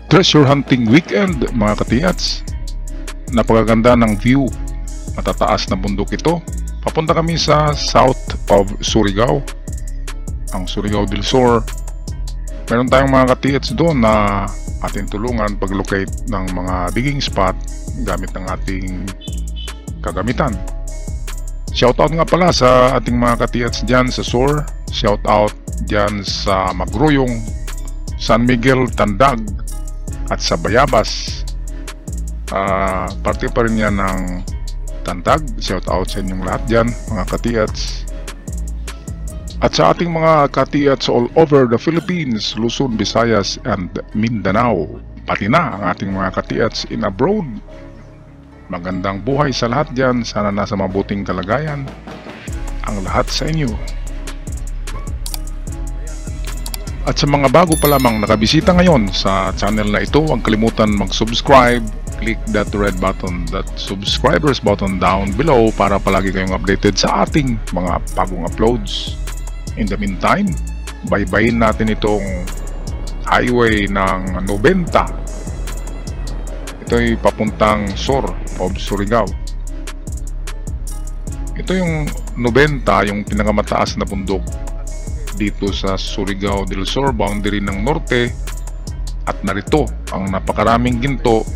Treasure hunting weekend mga katiyats. Napakaganda ng view. Matataas na bundok ito. Papunta kami sa south of Surigao, ang Surigao del Sur. Meron tayong mga katiyats doon na ating tulungan pag-locate ng mga digging spot gamit ng ating kagamitan. Shoutout nga pala sa ating mga katiyats dyan sa Sur. Shoutout dyan sa Magruyong, San Miguel, Tandag at sa Bayabas. Parte pa rin yan ng Tandag. Shoutout sa inyong lahat dyan mga katiyats. At sa ating mga katiyats all over the Philippines, Luzon, Visayas and Mindanao, pati na ang ating mga katiyats in abroad. Magandang buhay sa lahat dyan. Sana nasa mabuting kalagayan ang lahat sa inyo. At sa mga bago pa lamang nakabisita ngayon sa channel na ito, huwag kalimutan mag-subscribe. Click that red button, that subscribers button down below para palagi kayong updated sa ating mga bagong uploads. In the meantime, baybayin natin itong highway ng 90. Ito'y papuntang Sur of Surigao. Ito yung 90, yung pinakamataas na bundok dito sa Surigao del Sur, boundary ng norte. At narito ang napakaraming ginto,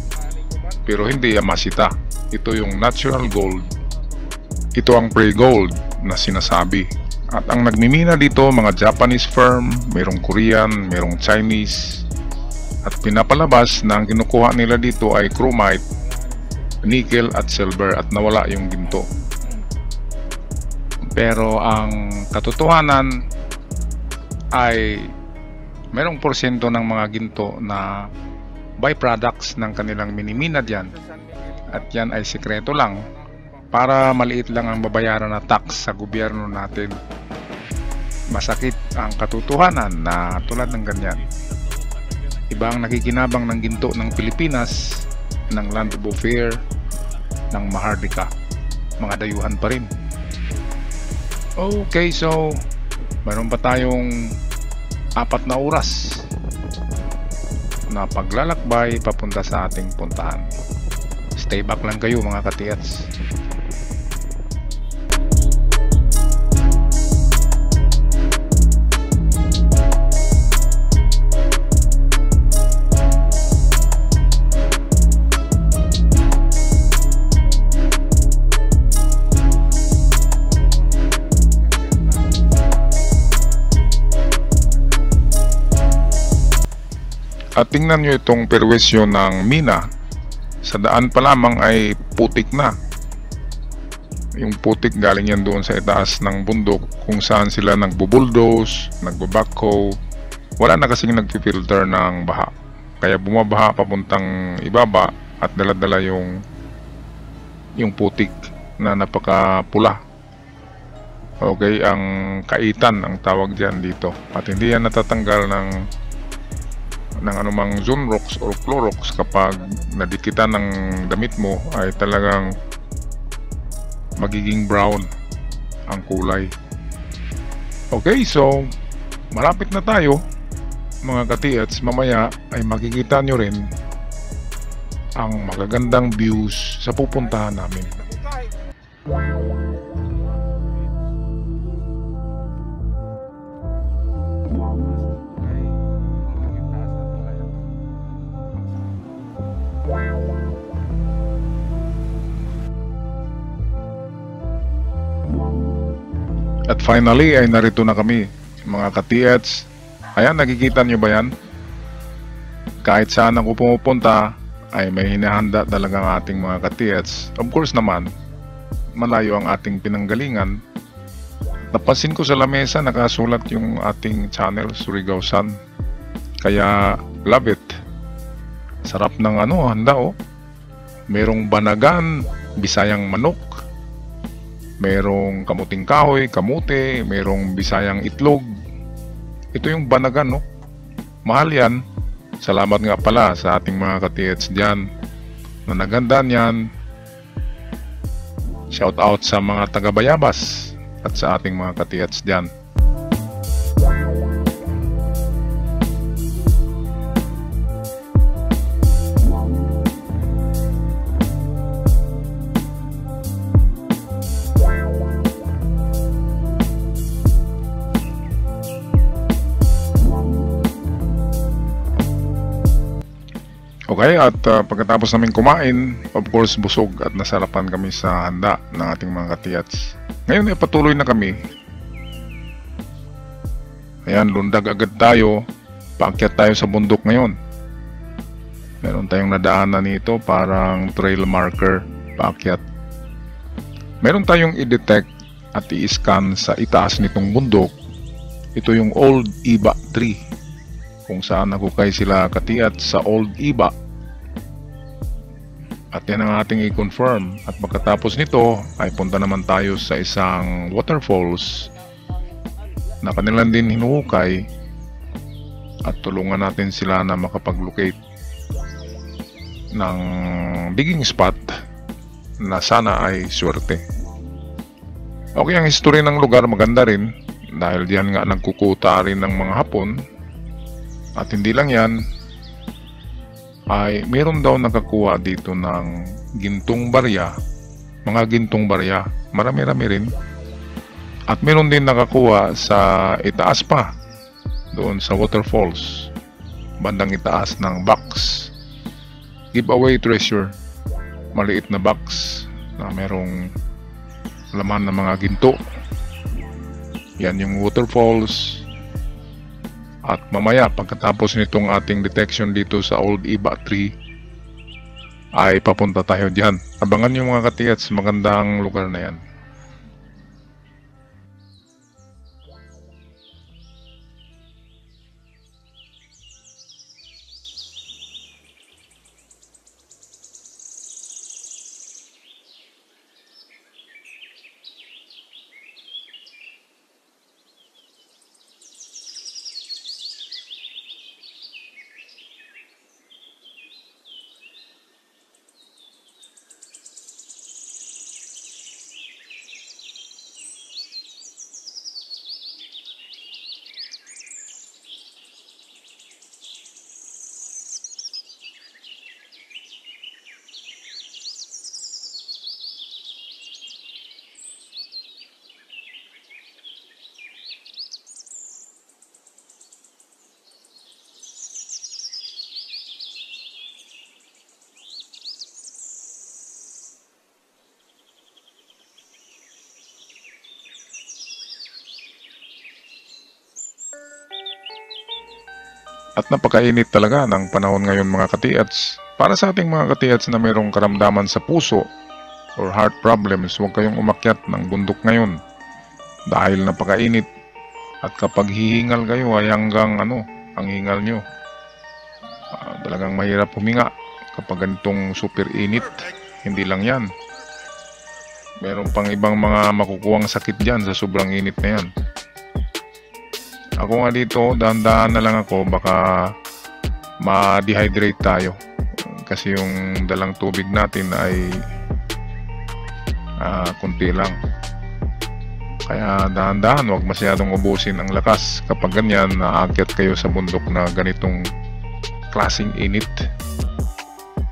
pero hindi amasita. Ito yung natural gold. Ito ang pre-gold na sinasabi. At ang nagmimina dito, mga Japanese firm, mayroong Korean, mayroong Chinese. At pinapalabas na ang kinukuha nila dito ay chromite, nickel at silver, at nawala yung ginto. Pero ang katotohanan ay mayroong porsyento ng mga ginto na byproducts ng kanilang minimina dyan. At yan ay sikreto lang para maliit lang ang babayaran na tax sa gobyerno natin. Masakit ang katotohanan na tulad ng ganyan. Iba ang nakikinabang ng ginto ng Pilipinas, ng Land of Ophir, ng Maharlika. Mga dayuhan pa rin. Okay, so mayroon pa tayong 4 na oras na paglalakbay papunta sa ating puntahan. Stay back lang kayo mga katiyats. At tingnan nyo itong perwisyo ng mina. Sa daan pa lamang ay putik na. Yung putik galing yan doon sa itaas ng bundok kung saan sila nagbubulldoze, nagbabackhoe. Wala na kasing nagpipilter ng baha. Kaya bumabaha papuntang ibaba at daladala yung putik na napakapula. Okay, ang kaitan ang tawag dyan dito. At hindi yan natatanggal ng anumang Zonrox or Clorox. Kapag nadikitan ng damit mo ay talagang magiging brown ang kulay. Okay, so malapit na tayo mga katiyats. Mamaya ay makikita nyo rin ang magagandang views sa pupuntahan namin. At finally ay narito na kami mga katiyats. Ayan, nakikita nyo ba yan? Kahit saan ako pumupunta ay may hinahanda talaga ang ating mga katiyats. Of course naman, malayo ang ating pinanggalingan. Napansin ko sa lamesa nakasulat yung ating channel, Surigao Sun. Kaya love it. Sarap ng handa oh. Merong banagan, bisayang manok, merong kamuting kahoy, kamute, merong bisayang itlog. Ito yung banagan, no? Mahal yan. Salamat nga pala sa ating mga katiyats dyan na naganda niyan. Shout out sa mga taga Bayabas at sa ating mga katiyats dyan. Okay, at pagkatapos namin kumain, of course busog at nasarapan kami sa handa ng ating mga katiyats. Ngayon ay patuloy na kami. Ayan, lundag agad tayo. Paakyat tayo sa bundok ngayon. Meron tayong nadaanan nito, parang trail marker, paakyat. Meron tayong i-detect at i-scan sa itaas nitong bundok. Ito yung Old Iba Tree, kung saan nagukay sila katiyat sa Old Iba. At yan ang ating i-confirm. At pagkatapos nito ay punta naman tayo sa isang waterfalls na kanilang din hinuhukay at tulungan natin sila na makapag-locate ng digging spot na sana ay swerte. Okay, ang history ng lugar maganda rin dahil diyan nga nagkukuta rin ng mga Hapon. At hindi lang yan, ay meron daw nakakuha dito ng gintong barya, mga gintong barya, marami-rami rin. At meron din nakakuha sa itaas pa, doon sa waterfalls, bandang itaas ng box, giveaway treasure, maliit na box na merong laman ng mga ginto. Yan yung waterfalls. At mamaya pagkatapos nitong ating detection dito sa Old Iba Tree ay papunta tayo diyan. Abangan yung mga katiyats, magandang lugar na yan. At napakainit talaga ng panahon ngayon mga katiyats. Para sa ating mga katiyats na mayroong karamdaman sa puso or heart problems, huwag kayong umakyat ng bundok ngayon. Dahil napakainit. At kapag hihingal kayo ay hanggang ang hingal nyo. Talagang mahirap huminga kapag ganitong super init. Hindi lang yan. Meron pang ibang mga makukuhang sakit dyan sa sobrang init na yan. Ako nga dito, dahan-dahan na lang ako, baka ma-dehydrate tayo. Kasi yung dalang tubig natin ay kunti lang. Kaya dahan-dahan, huwag masyadong ubusin ang lakas. Kapag ganyan, naakyat kayo sa bundok na ganitong klaseng init.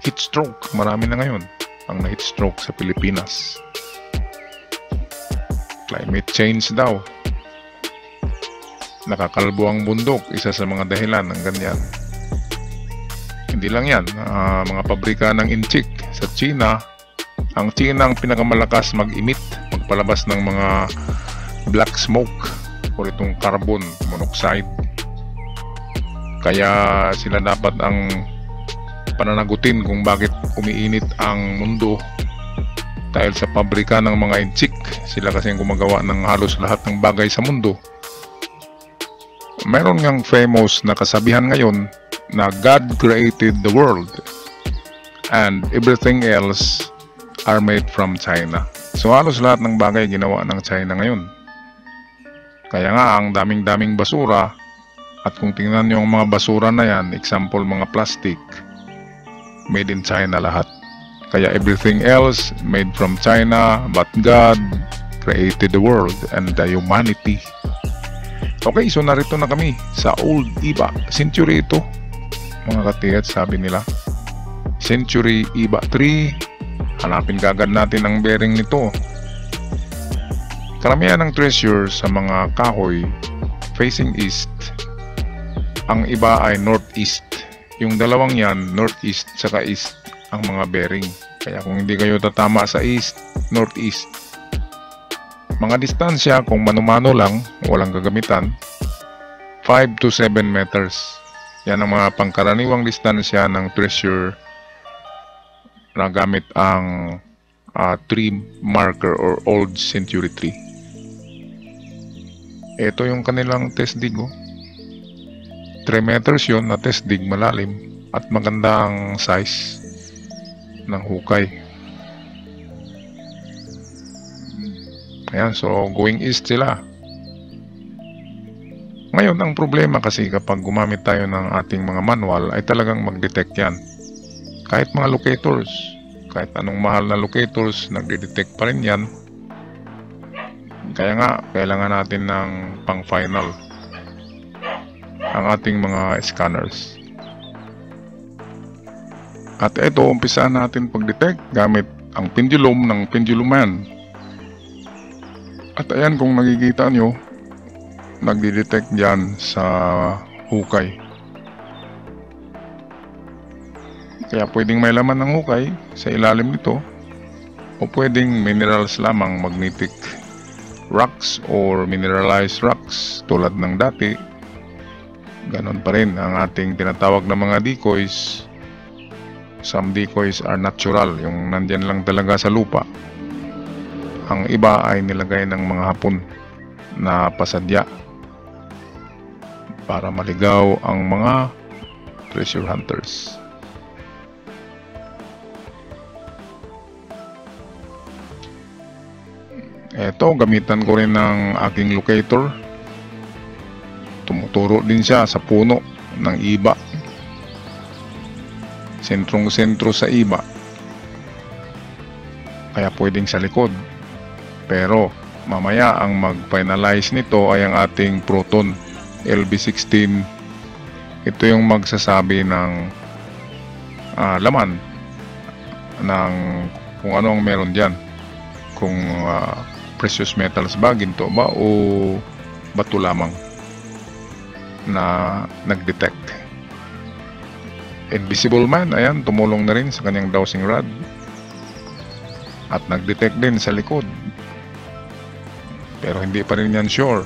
Heat stroke, marami na ngayon ang na-heat stroke sa Pilipinas. Climate change daw. Nakakalbo ang bundok, isa sa mga dahilan ng ganyan. Hindi lang yan, mga pabrika ng inchik sa China. Ang China ang pinakamalakas mag-emit, magpalabas ng mga black smoke o itong carbon monoxide. Kaya sila dapat ang pananagutin kung bakit umiinit ang mundo dahil sa pabrika ng mga inchik. Sila kasi ang gumagawa ng halos lahat ng bagay sa mundo. Meron ngang famous na kasabihan ngayon na God created the world and everything else are made from China. So halos lahat ng bagay ginawa ng China ngayon. Kaya nga ang daming-daming basura, at kung tingnan nyo ang mga basura na yan, example mga plastic, made in China lahat. Kaya everything else made from China, but God created the world and the humanity. Okay, so narito na kami sa Old Iba. Century ito, mga katiyat, sabi nila. Century Iba Tree. Hanapin kagad natin ang bearing nito. Karamihan ng treasure sa mga kahoy facing east. Ang iba ay northeast. Yung dalawang yan, northeast saka east ang mga bearing. Kaya kung hindi kayo tatama sa east, northeast, mga distansya kung mano-mano lang, walang gagamitan, 5 to 7 meters. Yan ang mga pangkaraniwang distansya ng treasure na gamit ang tree marker or old century tree. Ito yung kanilang test dig. 3 meters yun na test dig, malalim at maganda ang size ng hukay. Ayan, so going east sila. Ngayon, ang problema kasi kapag gumamit tayo ng ating mga manual ay talagang mag-detect yan. Kahit mga locators, kahit anong mahal na locators, nagde-detect pa rin yan. Kaya nga, kailangan natin ng pang-final ang ating mga scanners. At ito, umpisaan natin pag-detect gamit ang pendulum ng Pendulum Man. At ayan, kung nakikita nyo, nagde-detect dyan sa hukay. Kaya pwedeng may laman ng hukay sa ilalim nito, o pwedeng minerals lamang, magnetic rocks or mineralized rocks tulad ng dati. Ganon pa rin ang ating tinatawag na mga decoys. Some decoys are natural, yung nandyan lang talaga sa lupa. Ang iba ay nilagay ng mga Hapon na pasadya para maligaw ang mga treasure hunters. Ito, gamitan ko rin ng aking locator. Tumuturo din siya sa puno ng iba. Sentrong-sentro sa iba. Kaya pwedeng sa likod. Pero mamaya ang mag-finalize nito ay ang ating Proton LB16. Ito yung magsasabi ng laman ng kung ano ang meron dyan. Kung precious metals ba, ginto ba, o bato lamang na nag-detect. Invisible Man, ayan, tumulong na rin sa kanyang dowsing rod at nag-detect din sa likod, pero hindi pa rin yan sure.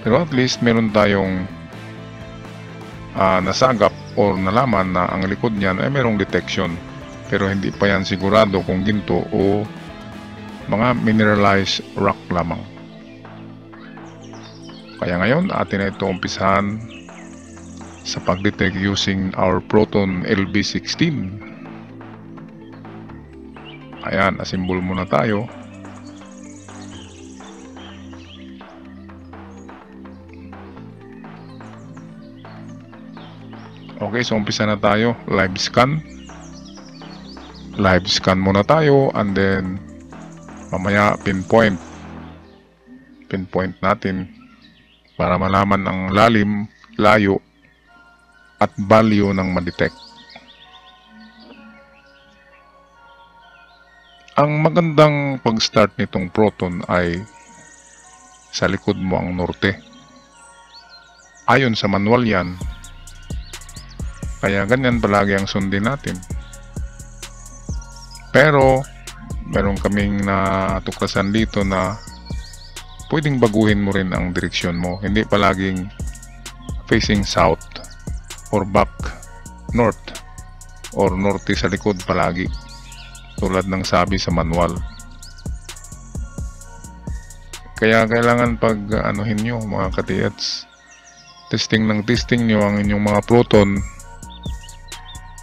Pero at least meron tayong nasagap or nalaman na ang likod niyan ay merong detection, pero hindi pa yan sigurado kung ginto o mga mineralized rock lamang. Kaya ngayon atin na ito umpisahan sa pag-detect using our Proton LB16. Ayan, assemble muna tayo. Okay, so umpisa na tayo. Live scan. Live scan muna tayo, and then mamaya pinpoint natin para malaman ang lalim, layo at value ng ma-detect. Ang magandang pag-start nitong Proton ay sa likod mo ang norte. Ayon sa manual yan, kaya ganyan palagi ang sundin natin. Pero meron kaming natuklasan dito na pwedeng baguhin mo rin ang direksyon mo. Hindi palaging facing south or back north or norte sa likod palagi, tulad ng sabi sa manual. Kaya kailangan pag anuhin nyo mga katiyats, testing nyo ang inyong mga Proton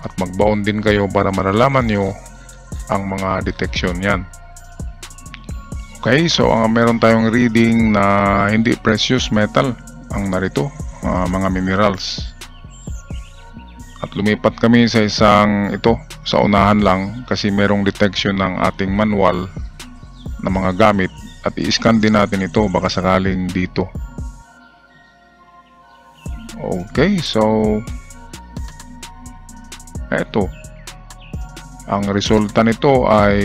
at magbaon din kayo para malalaman nyo ang mga detection yan. Okay, so meron tayong reading na hindi precious metal ang narito, mga minerals. At lumipat kami sa isang ito, sa unahan lang, kasi merong detection ng ating manual na mga gamit, at i-scan din natin ito baka sakaling dito. Okay, so eto, ang resulta nito ay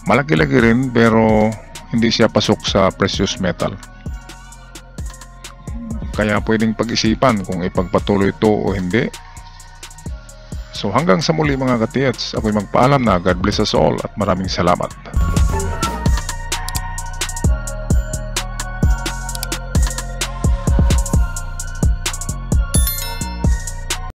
malaki-laki rin, pero hindi siya pasok sa precious metal. Kaya pwedeng pag-isipan kung ipagpatuloy ito o hindi. So hanggang sa muli mga katiyats, ako'y magpaalam na. God bless us all at maraming salamat.